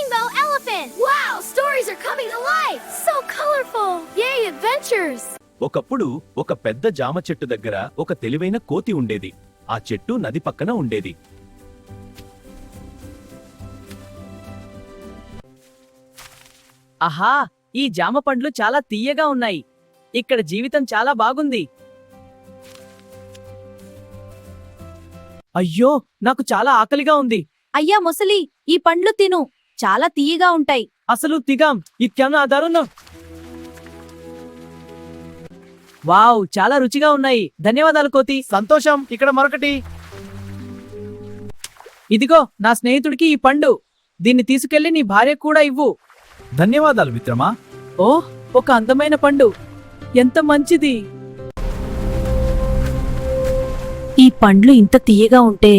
rainbow elephant! Wow, stories are coming to life! So colorful! Yay, adventures! ఒకప్పుడు ఒక పెద్ద జామ చెట్టు దగ్గర ఒక తెలివైన కోతి ఉండేది. ఆ చెట్టు నది పక్కన ఉండేది. ఆహా, ఈ జామ పండ్లు చాలా తీయగా ఉన్నాయి. ఇక్కడ జీవితం చాలా బాగుంది. అయ్యో, నాకు చాలా ఆకలిగా ఉంది. అయ్యా మొసలి, ఈ పండ్లు తిను, చాలా తీయగా ఉంటాయి. అసలు తిగాం ఇత్యాన దారుణం. వావ్, చాలా రుచిగా ఉన్నాయి. ధన్యవాదాలు కోతి. సంతోషం. ఇక్కడ మరొకటి. ఇదిగో నా స్నేహితుడికి ఈ పండు. దీన్ని తీసుకెళ్లి నీ భార్య కూడా ఇవ్వు. ధన్యవాదాలు మిత్రమా. ఓ, ఒక అందమైన పండు. ఎంత మంచిది. ఈ పండ్లు ఇంత తీయగా ఉంటే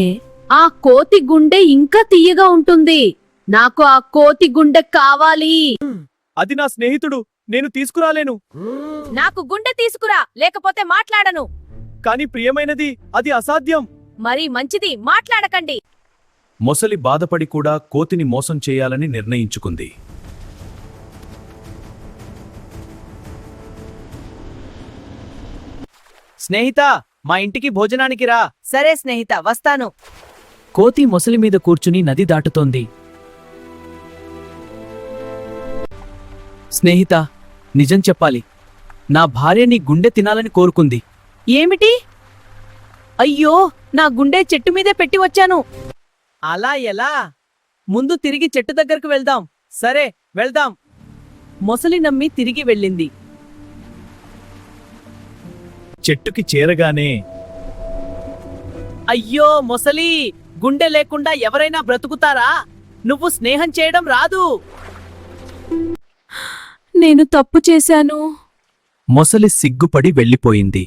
ఆ కోతి గుండె ఇంకా తీయగా ఉంటుంది. నాకు ఆ కోతి గుండె కావాలి. అది నా స్నేహితుడు, నేను తీసుకురాలేను. నాకు గుండె తీసుకురా, లేకపోతే మాట్లాడను. కాని ప్రియమైనది, అది అసాధ్యం. మరి మంచిది, మాట్లాడకండి. మొసలి బాధపడి కూడా కోతిని మోసం చేయాలని నిర్ణయించుకుంది. స్నేహిత, మా ఇంటికి భోజనానికి రా. సరే స్నేహిత, వస్తాను. కోతి మొసలి మీద కూర్చుని నది దాటుతోంది. స్నేహిత, నిజం చెప్పాలి, నా భార్య నీ గుండె తినాలని కోరుకుంది. ఏమిటి? అయ్యో, నా గుండె చెట్టు మీదే పెట్టి వచ్చాను. అలా ఎలా? ముందు తిరిగి చెట్టు దగ్గరకు వెళ్దాం. సరే, వెళ్దాం. మొసలి నమ్మి తిరిగి వెళ్ళింది. చెట్టుకి చేరగానే అయ్యో మొసలి, గుండె లేకుండా ఎవరైనా బ్రతుకుతారా? నువ్వు స్నేహం చేయడం రాదు. నేను తప్పు చేశాను. మొసలి సిగ్గుపడి వెళ్ళిపోయింది.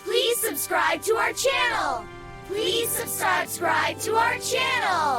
Please subscribe to our channel! Please subscribe to our channel!